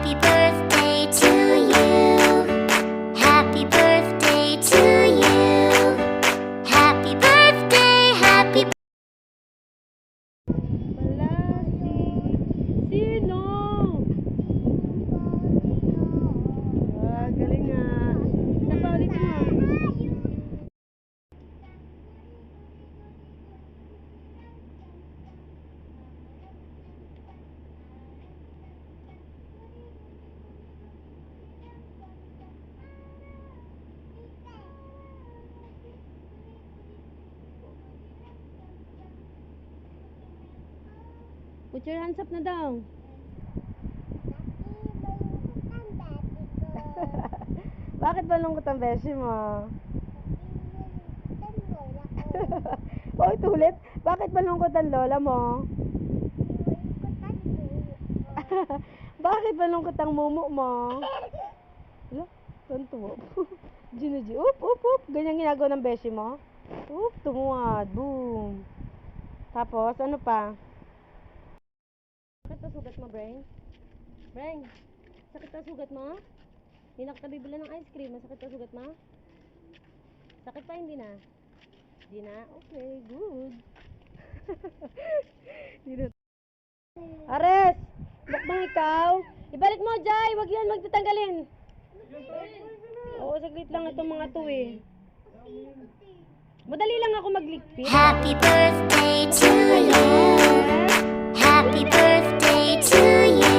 Happy birthday to you. Happy birthday to you. Happy birthday, happy Wala Sino? Ah, galing nga. Isa pa ulit mo. Put your hands up na daw. Bakit malungkot ang beshi mo? O, ito ulit. Bakit malungkot ang lola mo? Bakit malungkot ang mumu mo? Wala, tonto. Ginuji. Up, up, up. Ganyan ginagawa ng beshi mo? Up, tumuwad. Boom. Tapos, ano pa? Sakit na sugat mo, Breng? Breng, sakit na sugat mo? Hindi na kita bibili ng ice cream. Masakit na sugat mo? Sakit pa, hindi na? Hindi na? Okay, good. Ares! Bakbang ikaw? Ibalik mo, Jai! Huwag yan magtatanggalin. Oo, saglit lang itong mga to eh. Madali lang ako magligpit. Happy birthday to you. Happy birthday to you.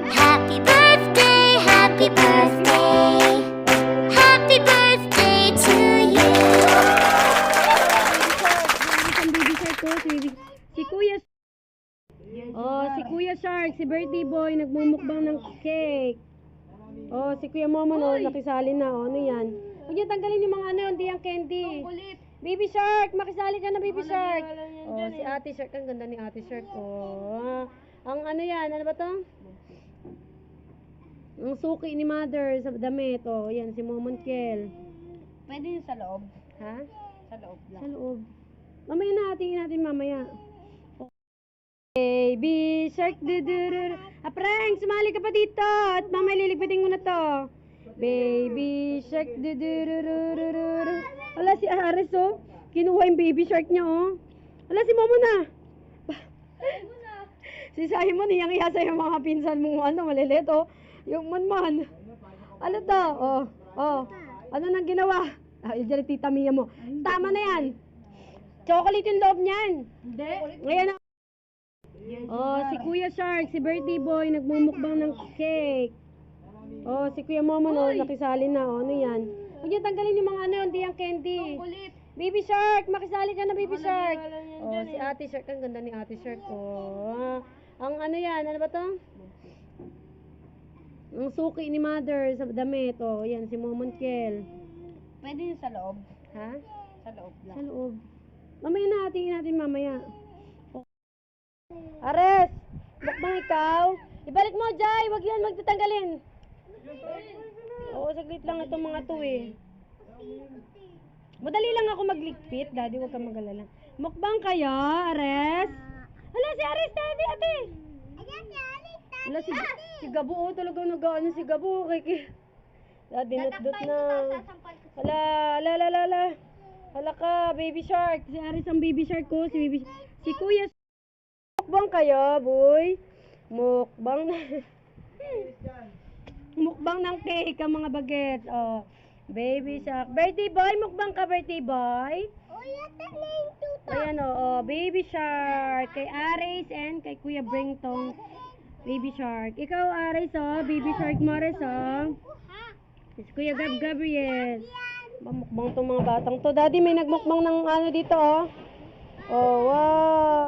Happy birthday, happy birthday. Happy birthday to you. Isang baby shark ko, si Kuya. Oh, si Kuya Shark, si birthday boy, nagmumukbang ng cake. Oh, si Kuya Momo, no, nakisali na. Oh, ano yan? Huwag niyo tanggalin yung mga ano, hindi yung candy. Baby Shark, makisali ka na, Baby Shark. Oh, si Ate Shark, ang ganda ni Ate Shark. Oh, ang ano yan, ano ba to? Ang suki ni Mother sa damit. Oh, yan, si Momon Kel. Pwede yung sa loob. Ha? Sa loob lang. Sa loob. Mamaya na, tingin natin mamaya. Baby Shark, dudurur. Apreng, sumali ka pa dito. At mamaya liligpitin ko na to. Baby Shark, dudururururur. Wala si Ares, oh. Kinuha yung Baby Shark niya, oh. Wala si Momo na. Si Simon, hiyang-hiya sa yung mga pinsan mong ano, malilit, oh. Yung manman. Ano to? Oh, oh. Ano nang ginawa? Ay, dyan, Tita Mia mo. Tama na yan. Chocolate yung loob niyan. Hindi. Ngayon, oh, si Kuya Shark, si birthday boy, nagmumukbang ng cake. Oh, si Kuya Momo, no, nakisali na. Oh, ano yan? Huwag niyo tanggalin yung mga ano, hindi yung candy. Baby Shark, makisali ka na, Baby Shark. Oh, si Ate Shark, ang ganda ni Ate Shark. Oh, ang ano yan, ano ba to? Ang suki ni Mother sa damit. Oh, yan, si Momon Kel. Pwede yung sa loob. Ha? Sa loob lang. Sa loob. Mamaya na, tingin natin mamaya. Ares! Bakbang ikaw? Ibalik mo, Jai! Huwag yan magtatanggalin. Oo, saglit lang itong mga to eh. Madali lang ako magligpit, Daddy. Huwag kang magalala. Mukbang kayo, Ares? Hala, si Ares, Daddy, ate! Hala, si Gabo, oh, talagang nag-ano si Gabo. Daddy, nut-dut na. Hala, hala, hala, hala. Hala ka, Baby Shark. Si Aris ang Baby Shark ko. Si Kuya. Mukbang kayo, boy. Mukbang na. Mukbang ng cake ang mga bagets. Oh, Baby Shark. Birthday boy, mukbang ka, birthday boy. Ayan, oh, Baby Shark. Kay Aris and kay Kuya Bringtong. Baby Shark. Ikaw, Aris, oh. Baby Shark mo, Aris, oh. Si Kuya Gabriel. Mukbang tong mga batang to. Daddy, may nagmukbang ng ano dito, oh. Oh, wow.